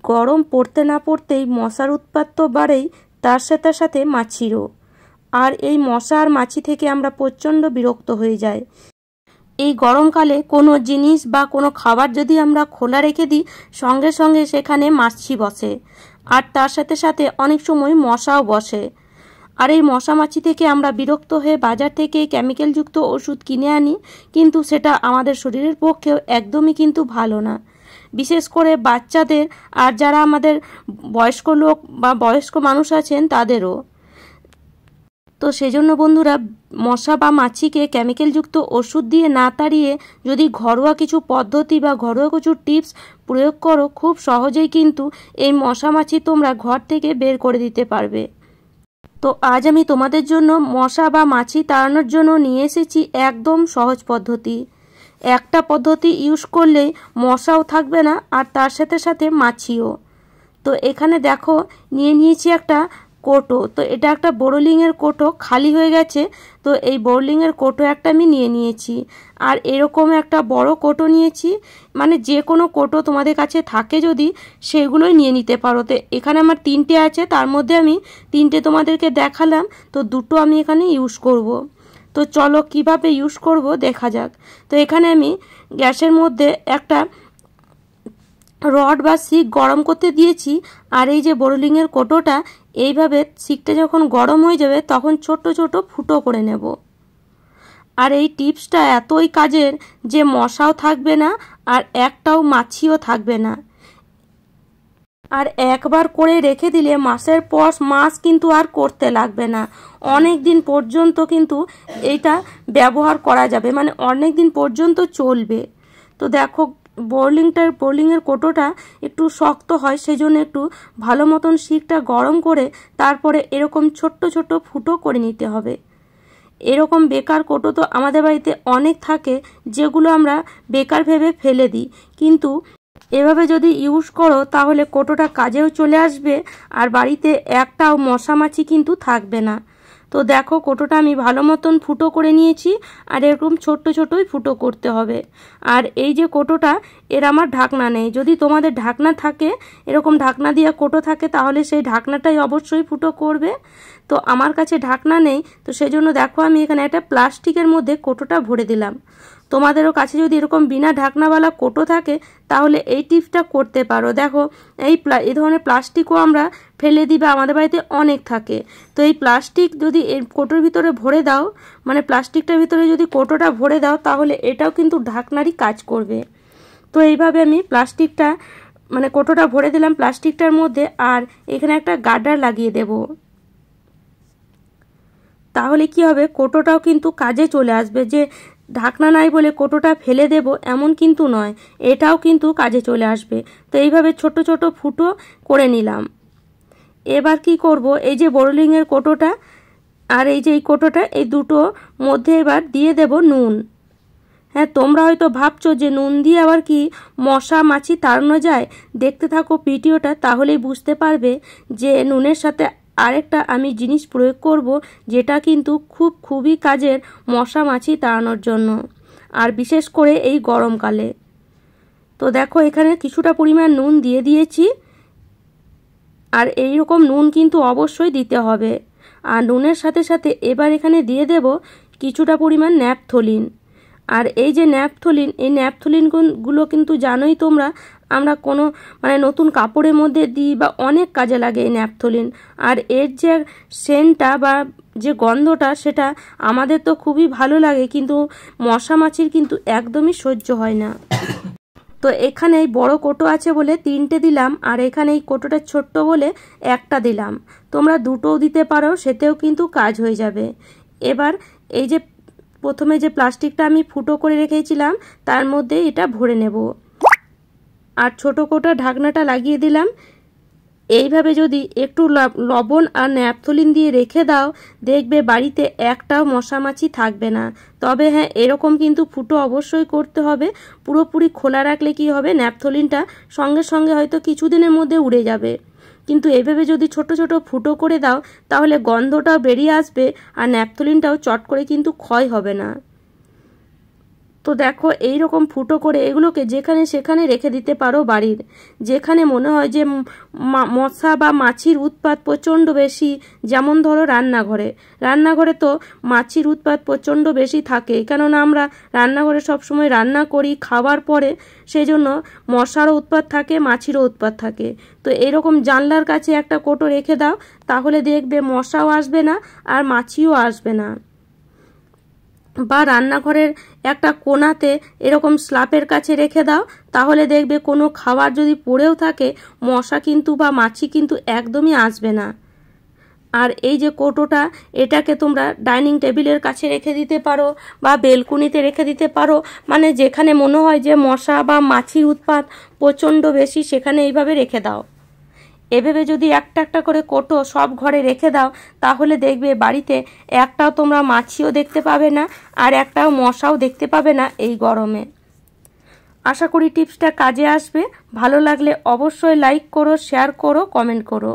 গরম পড়তে না পড়তেই মশার উৎপাত তো বাড়েই, তার সাথে সাথে মাছিরও। আর এই মশা আর মাছি থেকে আমরা প্রচণ্ড বিরক্ত হয়ে যাই। এই গরমকালে কোনো জিনিস বা কোনো খাবার যদি আমরা খোলা রেখে দিই, সঙ্গে সঙ্গে সেখানে মাছি বসে, আর তার সাথে সাথে অনেক সময় মশাও বসে। আর এই মশা মাছি থেকে আমরা বিরক্ত হয়ে বাজার থেকে কেমিক্যালযুক্ত ওষুধ কিনে আনি, কিন্তু সেটা আমাদের শরীরের পক্ষেও একদমই কিন্তু ভালো না, বিশেষ করে বাচ্চাদের আর যারা আমাদের বয়স্ক লোক বা বয়স্ক মানুষ আছেন তাদেরও। তো সেজন্য বন্ধুরা, মশা বা মাছিকে কেমিক্যালযুক্ত ওষুধ দিয়ে না তাড়িয়ে যদি ঘরোয়া কিছু পদ্ধতি বা ঘরোয়া কিছু টিপস প্রয়োগ করো, খুব সহজেই কিন্তু এই মশা মাছি তোমরা ঘর থেকে বের করে দিতে পারবে। তো আজ আমি তোমাদের জন্য মশা বা মাছি তাড়ানোর জন্য নিয়ে এসেছি একদম সহজ পদ্ধতি। একটা পদ্ধতি ইউজ করলেই মশাও থাকবে না, আর তার সাথে সাথে মাছিও। তো এখানে দেখো নিয়ে নিয়েছি একটা কোটো। তো এটা একটা বোরোলিংয়ের কোটো, খালি হয়ে গেছে। তো এই বোরোলিংয়ের কোটো একটা আমি নিয়ে নিয়েছি, আর এরকম একটা বড় কোটো নিয়েছি। মানে যে কোনো কোটো তোমাদের কাছে থাকে যদি, সেগুলোই নিয়ে নিতে পারো। তো এখানে আমার 3টে আছে, তার মধ্যে আমি 3টে তোমাদেরকে দেখালাম, তো 2টো আমি এখানে ইউজ করব। তো চলো কিভাবে ইউজ করব দেখা যাক। তো এখানে আমি গ্যাসের মধ্যে একটা রড বা শিক গরম করতে দিয়েছি, আর এই যে বোরোলিংয়ের কোটোটা, এইভাবে শিকটা যখন গরম হয়ে যাবে তখন ছোট ছোট ফুটো করে নেব। আর এই টিপসটা এতই কাজের যে মশাও থাকবে না, আর একটাও মাছিও থাকবে না। আর একবার করে রেখে দিলে মাসের পর মাস কিন্তু আর করতে লাগবে না, অনেক দিন পর্যন্ত কিন্তু এইটা ব্যবহার করা যাবে, মানে অনেক দিন পর্যন্ত চলবে। তো দেখো বোরোলিংয়ের কোটোটা একটু শক্ত হয়, সেজন্য একটু ভালো মতন শিকটা গরম করে তারপরে এরকম ছোট্ট ছোট্ট ফুটো করে নিতে হবে। এরকম বেকার কোটো তো আমাদের বাড়িতে অনেক থাকে, যেগুলো আমরা বেকার ভেবে ফেলে দিই, কিন্তু এভাবে যদি ইউজ করো তাহলে কোটোটা কাজেও চলে আসবে, আর বাড়িতে একটাও মশা মাছি কিন্তু থাকবে না। তো দেখো কোটোটা আমি ভালো মতন ফুটো করে নিয়েছি, আর এরকম ছোট্ট ছোটই ফুটো করতে হবে। আর এই যে কোটোটা, এর আমার ঢাকনা নেই। যদি তোমাদের ঢাকনা থাকে, এরকম ঢাকনা দিয়ে কোটো থাকে, তাহলে সেই ঢাকনাটাই অবশ্যই ফুটো করবে। তো আমার কাছে ঢাকনা নেই, তো সেজন্য দেখো আমি এখানে একটা প্লাস্টিকের মধ্যে কোটোটা ভরে দিলাম। তোমাদেরও কাছে যদি এরকম বিনা ঢাকনাওয়ালা কোটো থাকে, তাহলে এই টিপসটা করতে পারো। দেখো এই ধরনের প্লাস্টিকও আমরা ফেলে দিই বা আমাদের বাড়িতে অনেক থাকে। তো এই প্লাস্টিক যদি এই কোটোর ভিতরে ভরে দাও, মানে প্লাস্টিকটার ভিতরে যদি কোটোটা ভরে দাও, তাহলে এটাও কিন্তু ঢাকনারই কাজ করবে। তো এইভাবে আমি প্লাস্টিকটা, মানে কোটোটা ভরে দিলাম প্লাস্টিকটার মধ্যে, আর এখানে একটা গার্ডার লাগিয়ে দেব। তাহলে কি হবে, কোটোটাও কিন্তু কাজে চলে আসবে। যে ঢাকনা নাই বলে কোটোটা ফেলে দেব এমন কিন্তু নয়, এটাও কিন্তু কাজে চলে আসবে। তো এইভাবে ছোট ছোট ফুটো করে নিলাম। এবার কি করব, এই যে বোরোলিংয়ের কোটোটা আর এই যে এই কোটোটা, এই দুটো মধ্যে এবার দিয়ে দেব নুন। হ্যাঁ, তোমরা হয়তো ভাবছো যে নুন দিয়ে আবার কি মশা মাছি তাড়ানো যায়। দেখতে থাকো ভিডিওটা, তাহলেই বুঝতে পারবে যে নুনের সাথে আরেকটা আমি জিনিস প্রয়োগ করব, যেটা কিন্তু খুবই কাজের মশা মাছি তাড়ানোর জন্য, আর বিশেষ করে এই গরমকালে। তো দেখো এখানে কিছুটা পরিমাণ নুন দিয়ে দিয়েছি, আর এই রকম নুন কিন্তু অবশ্যই দিতে হবে। আর নুনের সাথে সাথে এবার এখানে দিয়ে দেব কিছুটা পরিমাণ ন্যাপথলিন। আর এই যে ন্যাপথলিন, এই ন্যাপথলিনগুলো কিন্তু জানোই তোমরা, আমরা কোনো মানে নতুন কাপড়ের মধ্যে দিই বা অনেক কাজে লাগে এই ন্যাপথলিন। আর এর যে সেন্টটা বা যে গন্ধটা, সেটা আমাদের তো খুবই ভালো লাগে, কিন্তু মশা মাছির কিন্তু একদমই সহ্য হয় না। তো এখানে এই বড় কোটো আছে বলে 3টে দিলাম, আর এখানে এই কোটোটা ছোট্ট বলে একটা দিলাম। তোমরা 2টোও দিতে পারো, সেতেও কিন্তু কাজ হয়ে যাবে। এবার এই যে প্রথমে যে প্লাস্টিকটা আমি ফুটো করে রেখেছিলাম, তার মধ্যে এটা ভরে নেব, আর ছোট কোটা ঢাকনাটা লাগিয়ে দিলাম। এইভাবে যদি একটু লবণ আর ন্যাপথলিন দিয়ে রেখে দাও, দেখবে বাড়িতে একটাও মশা মাছি থাকবে না। তবে হ্যাঁ, এরকম কিন্তু ফুটো অবশ্যই করতে হবে। পুরোপুরি খোলা রাখলে কি হবে, ন্যাপথলিনটা সঙ্গে সঙ্গে হয়তো কিছুদিনের মধ্যে উড়ে যাবে, কিন্তু এইভাবে যদি ছোট ছোট ফুটো করে দাও, তাহলে গন্ধটাও বেরিয়ে আসবে, আর ন্যাপথলিনটাও চট করে কিন্তু ক্ষয় হবে না। তো দেখো এই রকম ফুটো করে এগুলোকে যেখানে সেখানে রেখে দিতে পারো বাড়ির, যেখানে মনে হয় যে মশা বা মাছির উৎপাত প্রচণ্ড বেশি। যেমন ধরো রান্নাঘরে তো মাছির উৎপাত প্রচণ্ড বেশি থাকে, কেননা আমরা রান্নাঘরে সবসময় রান্না করি খাবার পরে, সেই জন্য মশারও উৎপাত থাকে, মাছিরও উৎপাত থাকে। তো এরকম জানলার কাছে একটা কোটো রেখে দাও, তাহলে দেখবে মশাও আসবে না আর মাছিও আসবে না। বা রান্নাঘরের একটা কোণাতে এরকম স্ল্যাপের কাছে রেখে দাও, তাহলে দেখবে কোনো খাবার যদি পড়েও থাকে মশা কিন্তু বা মাছি কিন্তু একদমই আসবে না। আর এই যে কোটোটা, এটাকে তোমরা ডাইনিং টেবিলের কাছে রেখে দিতে পারো বা বেলকুনিতে রেখে দিতে পারো, মানে যেখানে মনে হয় যে মশা বা মাছির উৎপাত প্রচণ্ড বেশি সেখানে এইভাবে রেখে দাও। এভাবে যদি একটা একটা করে কোটো সব ঘরে রেখে দাও, তাহলে দেখবে বাড়িতে একটাও তোমরা মাছিও দেখতে পাবে না আর একটাও মশাও দেখতে পাবে না এই গরমে। আশা করি টিপসটা কাজে আসবে। ভালো লাগলে অবশ্যই লাইক করো, শেয়ার করো, কমেন্ট করো।